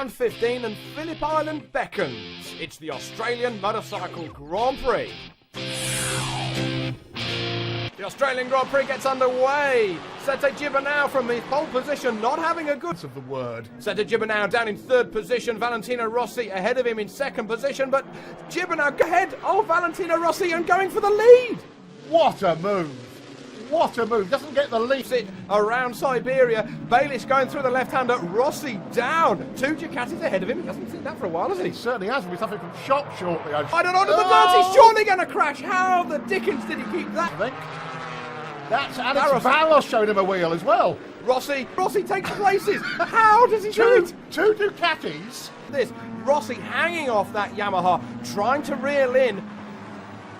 round 15 and Phillip Island beckons. It's the Australian Motorcycle Grand Prix. The Australian Grand Prix gets underway. Sete Gibernau from his pole position, not having a good of the word. Sete Gibernau down in third position. Valentino Rossi ahead of him in second position, but Gibernau ahead of Valentino Rossi and going for the lead. What a move! What a move! Doesn't get the lead. It around Siberia. Bayliss going through the left-hander. Rossi down. Two Ducatis ahead of him. He hasn't seen that for a while, has he? He certainly has. We'll be suffering from shock shortly. I don't know. Under the dirt. He's surely going to crash. How the dickens did he keep that? I think. That's Alex Valos showed him a wheel as well. Rossi takes places. How does he do it? Two Ducatis. Rossi hanging off that Yamaha, trying to reel in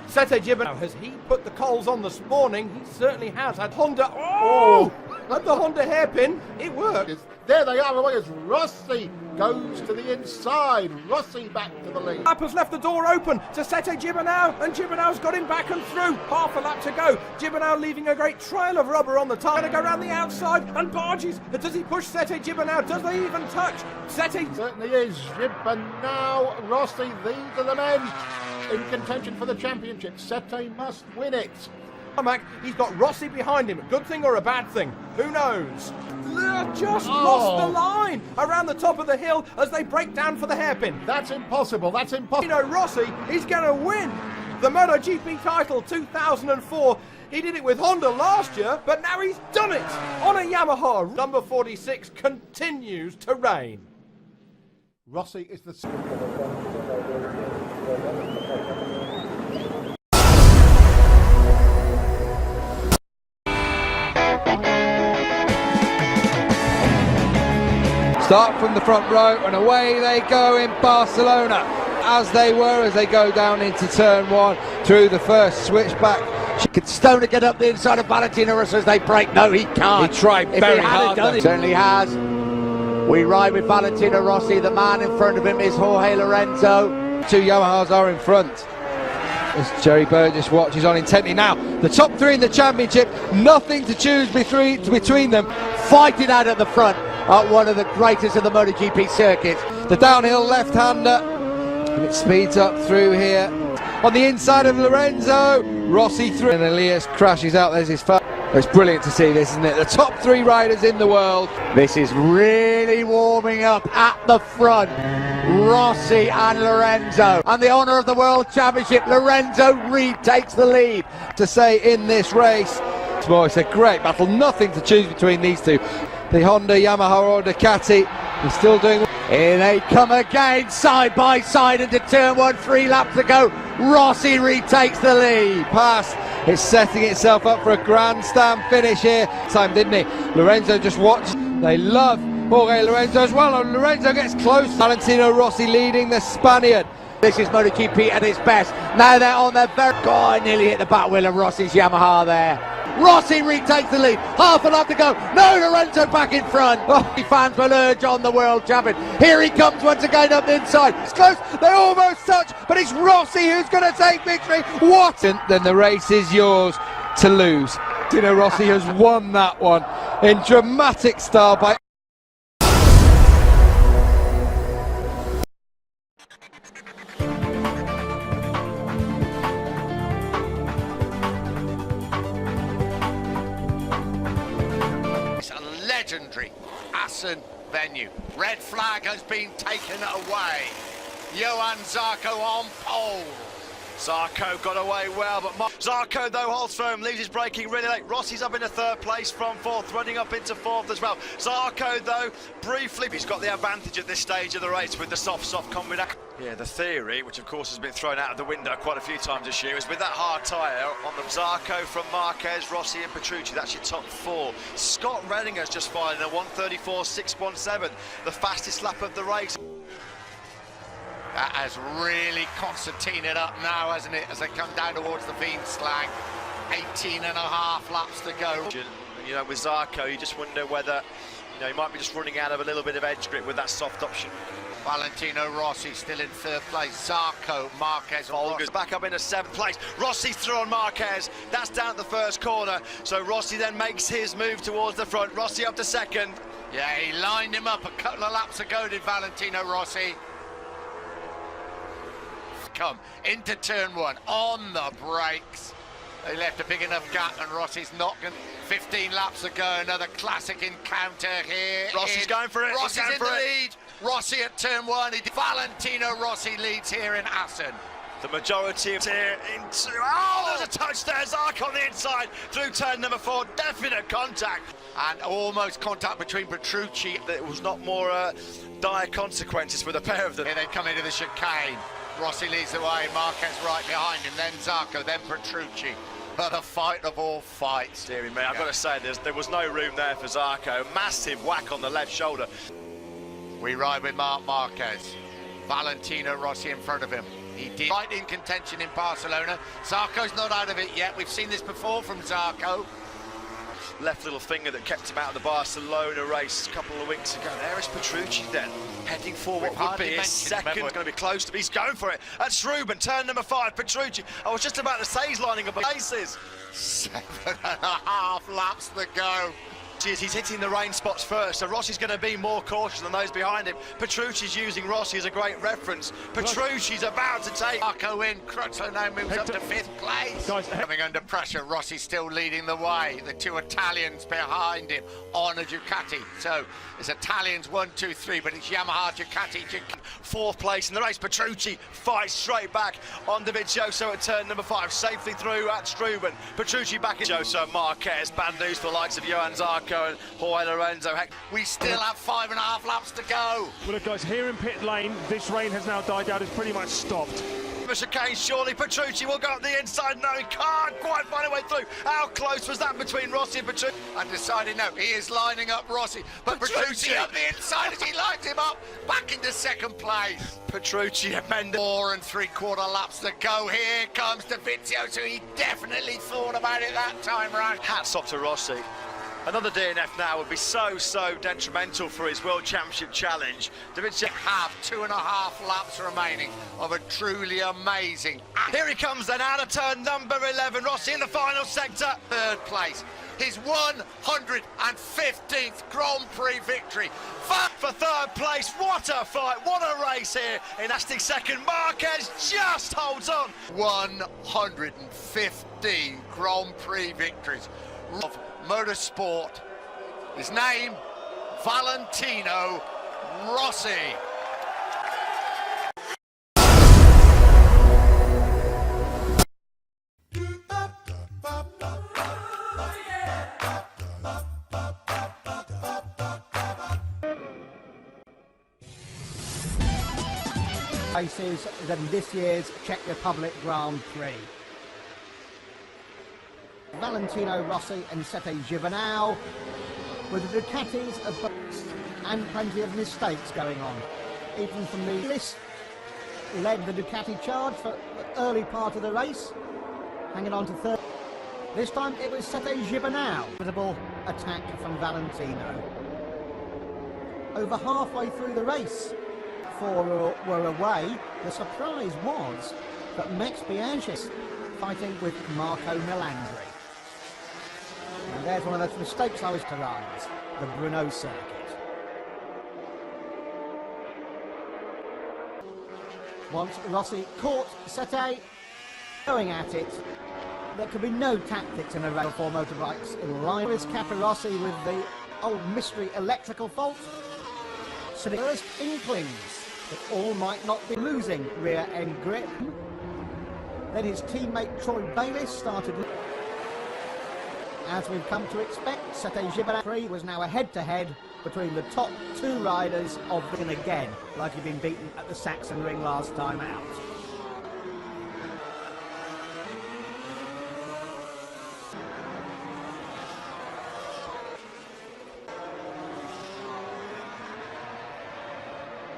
Sete Gibernau. Has he put the coals on this morning? He certainly has. Had Honda. At the Honda hairpin, it worked. There they are away as Rossi goes to the inside. Rossi back to the lead. Lap has left the door open to Sete Gibernau, and Gibernau's got him back and through. Half a lap to go. Gibernau leaving a great trail of rubber on the tyre. Going to go around the outside and barges. Does he push Sete Gibernau? Does they even touch? Sete certainly is. Gibernau, Rossi, these are the men in contention for the championship. Sete must win it. He's got Rossi behind him. Good thing or a bad thing? Who knows? Just lost the line around the top of the hill as they break down for the hairpin. That's impossible. That's impossible. You know, Rossi is going to win the MotoGP title 2004. He did it with Honda last year, but now he's done it on a Yamaha. Number 46 continues to reign. Rossi is the... Start from the front row and away they go in Barcelona, as they go down into turn one through the first switchback. Can Stoner get up the inside of Valentino Rossi as they break? No, he can't. He tried very hard. He certainly has. We ride with Valentino Rossi. The man in front of him is Jorge Lorenzo. Two Yamahas are in front. As Jerry Burgess watches on intently now. The top three in the championship, nothing to choose between them. Fighting out at the front at one of the greatest of the MotoGP circuits. The downhill left-hander, and it speeds up through here. On the inside of Lorenzo, Rossi through, and Elias crashes out. There's his foul. It's brilliant to see this, isn't it? The top three riders in the world. This is really warming up at the front. Rossi and Lorenzo. And the honour of the World Championship, Lorenzo retakes the lead. To say in this race, it's a great battle. Nothing to choose between these two. The Honda, Yamaha or Ducati is still doing... Here they come again, side by side into turn one, 3 laps to go. Rossi retakes the lead. Pass, it's setting itself up for a grandstand finish here. Time, didn't he? Lorenzo just watched. They love Jorge Lorenzo as well, and Lorenzo gets close. Valentino Rossi leading the Spaniard. This is MotoGP at its best. Now they're on their very... God, nearly hit the back wheel of Rossi's Yamaha there. Rossi retakes the lead. Half a lap to go. No, Lorenzo back in front. Fans will urge on the world champion. Here he comes once again up the inside. It's close. They almost touch, but it's Rossi who's going to take victory. What? Then the race is yours to lose. Rossi has won that one in dramatic style by... Legendary Assen venue. Red flag has been taken away. Johan Zarco on pole. Zarco got away well, but Zarco though holds firm, leaves his braking really late. Rossi's up into third place from fourth, running up into fourth as well. Zarco though, briefly, he's got the advantage at this stage of the race with the soft combination. Yeah, the theory, which of course has been thrown out of the window quite a few times this year, is with that hard tyre on the Zarco from Marquez, Rossi and Petrucci, that's your top four. Scott Redinger's just fired in a 1:34.617, the fastest lap of the race. That has really concertinaed up now, hasn't it, as they come down towards the Fiend Slang. 18 and a half laps to go. You know, with Zarco, you just wonder whether, you know, he might be just running out of a little bit of edge grip with that soft option. Valentino Rossi still in third place. Zarco, Marquez, Olga's back up into seventh place. Rossi's through on Marquez. That's down at the first corner. So Rossi then makes his move towards the front. Rossi up to second. Yeah, he lined him up a couple of laps ago, did Valentino Rossi. Come into turn one, on the brakes. They left a big enough gap, and Rossi's not going. 15 laps ago, another classic encounter here. Rossi's going for it. Rossi's in the lead. Rossi at turn one. Valentino Rossi leads here in Assen. The majority of here into. Oh, there's a touch there. Zarco on the inside through turn number 4. Definite contact. And almost contact between Petrucci. There was not more dire consequences for the pair of them. Here they come into the chicane. Rossi leads the way. Marquez right behind him. Then Zarco. Then Petrucci. But the fight of all fights. Deary me, I've got to say, there was no room there for Zarco. Massive whack on the left shoulder. We ride with Marc Marquez. Valentino Rossi in front of him. He did right in contention in Barcelona. Zarco's not out of it yet. We've seen this before from Zarco. Left little finger that kept him out of the Barcelona race a couple of weeks ago. There is Petrucci then, heading for what would be his second. Going to be close to. He's going for it. That's Ruben, turn number 5. Petrucci. I was just about to say he's lining up places. 7.5 laps to go. He's hitting the rain spots first, so Rossi's going to be more cautious than those behind him. Petrucci's using Rossi as a great reference. Petrucci's about to take Marco in. Crutchlow now moves up to 5th place. Guys, coming under pressure, Rossi still leading the way. The 2 Italians behind him on a Ducati. So it's Italians 1, 2, 3, but it's Yamaha, Ducati. 4th place in the race. Petrucci fights straight back on Dovizioso at turn number 5, safely through at Struben. Petrucci back in Joso Marquez. Bad news for the likes of Johan Zarco and Jorge Lorenzo. We still have 5.5 laps to go. well, look, guys, here in pit lane, this rain has now died out. It's pretty much stopped. The chicane, surely Petrucci will go up the inside. No, he can't quite find a way through. How close was that between Rossi and Petrucci? Undecided, no, he is lining up Rossi, but Petrucci up the inside as he lines him up, back into 2nd place. Petrucci amended. 4 3/4 laps to go. Here comes Dovizioso, so he definitely thought about it that time round. Hats off to Rossi. Another DNF now would be so detrimental for his World Championship challenge. Dovizioso have 2.5 laps remaining of a truly amazing. Here he comes then out of turn number 11. Rossi in the final sector. 3rd place. His 115th Grand Prix victory. For 3rd place. What a fight. What a race here. In lasting 2nd. Marquez just holds on. 115 Grand Prix victories of motorsport. His name, Valentino Rossi. Races than this year's Czech Republic Grand Prix. Valentino Rossi and Sete Gibernau with the Ducatis of books and plenty of mistakes going on. Even from the list led the Ducati charge for the early part of the race, hanging on to 3rd. This time it was Sete Gibernau. Visible attack from Valentino. Over halfway through the race, 4 were away. The surprise was that Max Biaggi's fighting with Marco Melandri. And there's one of those mistakes I was to rise, the Brno circuit. Once Rossi caught Sete going at it, there could be no tactics in a race for motorbikes in line with Capirossi with the old mystery electrical fault. So the first inklings that all might not be losing rear end grip. Then his teammate Troy Bayliss started. As we've come to expect, Sete Gibernau was now a head-to-head between the top 2 riders of the again, like he'd been beaten at the Saxon Ring last time out.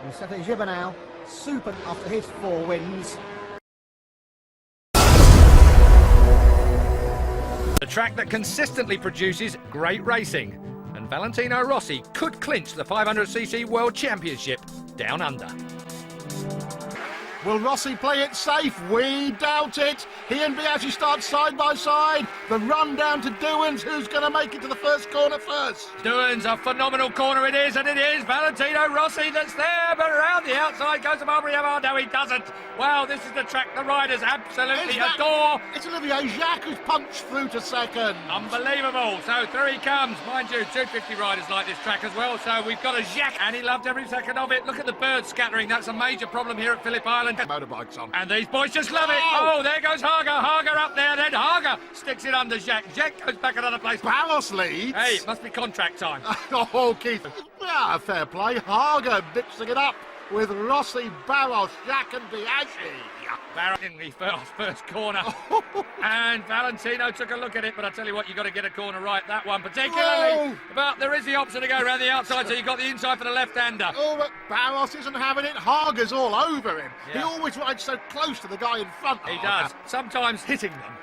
And Sete Gibernau, super after his 4 wins. The track that consistently produces great racing, and Valentino Rossi could clinch the 500cc World Championship down under. Will Rossi play it safe? We doubt it. He and Biaggi start side by side. The run down to Doohan's. Who's going to make it to the first corner first? Doohan's a phenomenal corner it is, and it is Valentino Rossi that's there, but around the outside goes to Marbury. Oh, no, he doesn't. Wow, this is the track the riders absolutely adore. It's Olivier Jacques who's punched through to second. Unbelievable. So through he comes. Mind you, 250 riders like this track as well, so we've got a Jacques, and he loved every second of it. Look at the birds scattering. That's a major problem here at Phillip Island. Motorbikes on. And these boys just love it. Oh, there goes Hager. Hager up there, then Hager sticks it under Jacques. Jacques goes back another place. Barros leads. Hey, it must be contract time. Oh, Keith. Yeah, fair play. Hager mixing it up with Rossi, Barros, Jacques and Biaggi. Barros in the first corner. And Valentino took a look at it, but I tell you what, you've got to get a corner right, that one particularly. But there is the option to go around the outside, so you've got the inside for the left-hander. Oh, but Barros isn't having it. Hager's all over him. Yeah. He always rides so close to the guy in front. He does, sometimes hitting them.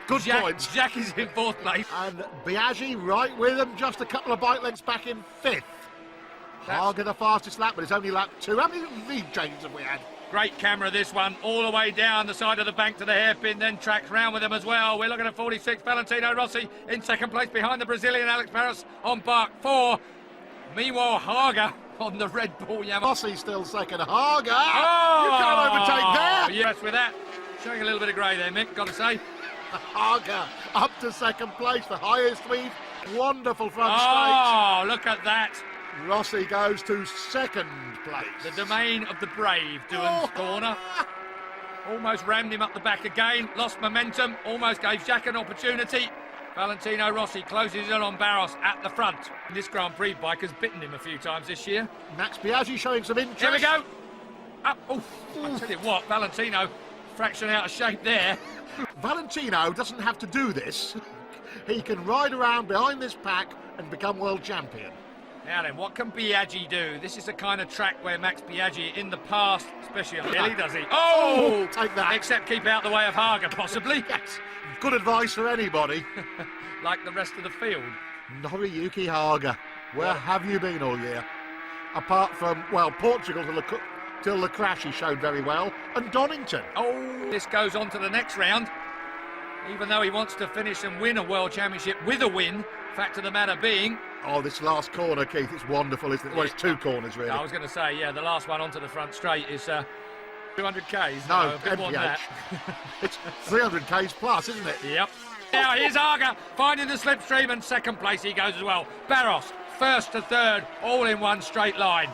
Good points. Jacques is in fourth place. And Biaggi right with him, just a couple of bike lengths back in fifth. Hager the fastest lap, but it's only lap 2. How many lead changes have we had? Great camera, this one, all the way down the side of the bank to the hairpin, then tracks round with them as well. We're looking at 46, Valentino Rossi in second place behind the Brazilian Alex Barros on Park 4. Meanwhile, Hager on the Red Bull Yamaha. Rossi still second. Hager! You can't overtake there! Yes, with that. Showing a little bit of grey there, Mick, got to say. Hager up to second place, the highest speed. Wonderful front Oh, look at that. straight. Rossi goes to second place. The domain of the brave, Doohan's corner. Almost rammed him up the back again, lost momentum, almost gave Jacques an opportunity. Valentino Rossi closes in on Barros at the front. This Grand Prix bike has bitten him a few times this year. Max Biaggi showing some interest. Here we go. Up. Oh, I tell you what, Valentino, fraction out of shape there. Valentino doesn't have to do this. He can ride around behind this pack and become world champion. Now then, what can Biaggi do? This is the kind of track where Max Biaggi in the past, especially on Hilly, does he? Oh! Take that. Except keep out the way of Hager, possibly. Yes. Good advice for anybody. Like the rest of the field. Noriyuki Hager, where have you been all year? Apart from, well, Portugal till the crash he showed very well, and Donington. Oh, this goes on to the next round. Even though he wants to finish and win a World Championship with a win, fact of the matter being... Oh, this last corner, Keith, it's wonderful, isn't it? Well, it's 2 corners, really. I was going to say, yeah, the last one onto the front straight is 200 Ks. No, a bit more than that. It's 300 Ks plus, isn't it? Yep. Now here's Hager finding the slipstream, and second place he goes as well. Barros, first to third, all in one straight line.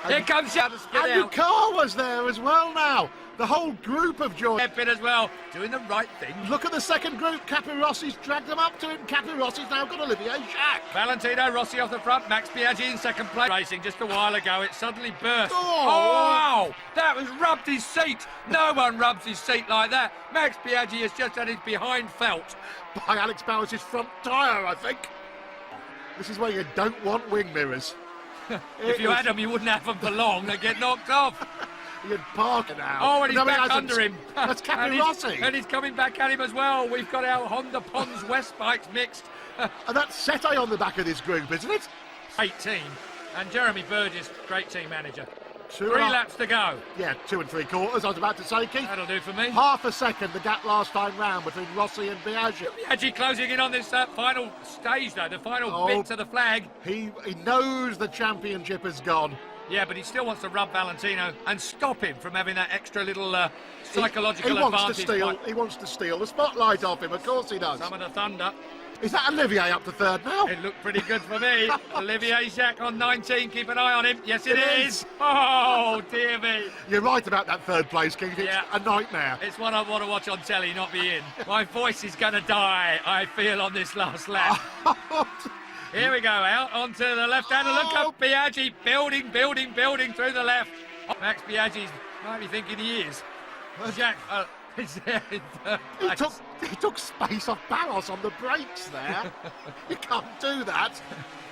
Here comes Jacques. And Car was there as well now. The whole group of George. Hairpin as well, doing the right thing. Look at the second group. Capirossi's dragged them up to him. Capirossi's now got Olivier Jacques. Valentino Rossi off the front, Max Biaggi in second place. Racing just a while ago, it suddenly burst. Oh, wow! That was rubbed his seat. No one rubs his seat like that. Max Biaggi has just had his behind felt. By Alex Barros' front tyre, I think. This is where you don't want wing mirrors. If you had them, you wouldn't have them for long. They get knocked off. You'd park it now. Oh, and he's back under him. That's Capirossi. And he's coming back at him as well. We've got our Honda Pons West bikes mixed. And that's Sete on the back of this group, isn't it? Great team. And Jeremy Burgess, great team manager. 3 laps to go. Yeah, 2 3/4, I was about to say, Keith. That'll do for me. Half a second, the gap last time round between Rossi and Biaggi. Biaggi closing in on this final stage, though, the final bit to the flag. He knows the championship has gone. Yeah, but he still wants to rub Valentino and stop him from having that extra little psychological he advantage. Wants to steal. He wants to steal the spotlight off him, of course he does. Some of the thunder. Is that Olivier up to third now? It looked pretty good for me. Olivier Jacques on 19, keep an eye on him. Yes, it is. Oh, dear me. You're right about that third place, Keith. It's a nightmare. It's one I want to watch on telly, not be in. My voice is going to die, I feel, on this last lap. Here we go, out onto the left hand. Look at Biaggi building through the left. Max Biaggi might be thinking he is. Jacques is there in third place. He took space off Barros on the brakes there. You can't do that.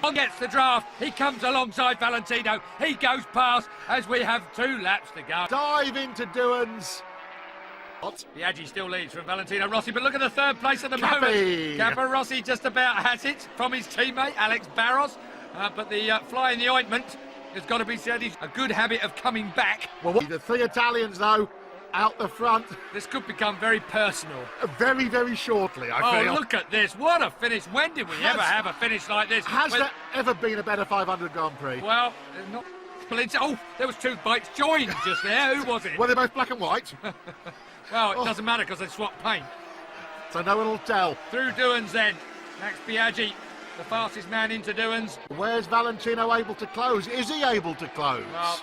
On gets the draft. He comes alongside Valentino. He goes past as we have 2 laps to go. Dive into Doohan's. Biaggi still leads from Valentino Rossi, but look at the third place at the moment. Rossi just about has it from his teammate Alex Barros, but the fly in the ointment has got to be said. He's a good habit of coming back. Well, the 3 Italians though, out the front This could become very personal. very, very shortly, I Oh, feel. look at this. What a finish. When did we ever have a finish like this? Has Well, there ever been a better 500 Grand Prix? Well, not... Oh, there was two bikes joined just there. Who was it? Were they both black and white? Well, it doesn't matter because they swapped paint. So no one will tell. Through Douan's end. Max Biaggi, the fastest man into Douan's. Where's Valentino able to close? Is he able to close? Well,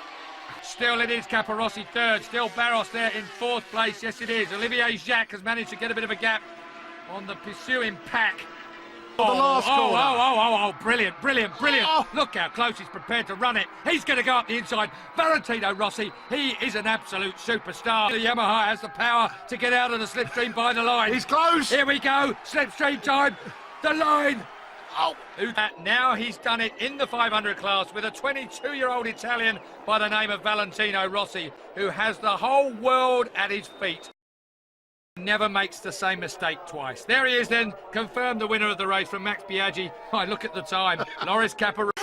still it is Caparossi third. Still Barros there in fourth place. Yes, it is. Olivier Jacques has managed to get a bit of a gap on the pursuing pack. The last corner. Oh, brilliant, brilliant, brilliant. Oh. Look how close he's prepared to run it. He's going to go up the inside. Valentino Rossi, he is an absolute superstar. The Yamaha has the power to get out of the slipstream by the line. He's close. Here we go, slipstream time. The line. Oh. Now he's done it in the 500 class with a 22-year-old Italian by the name of Valentino Rossi, who has the whole world at his feet. Never makes the same mistake twice. There he is then, confirmed the winner of the race from Max Biaggi. Look at the time. Loris Capirossi.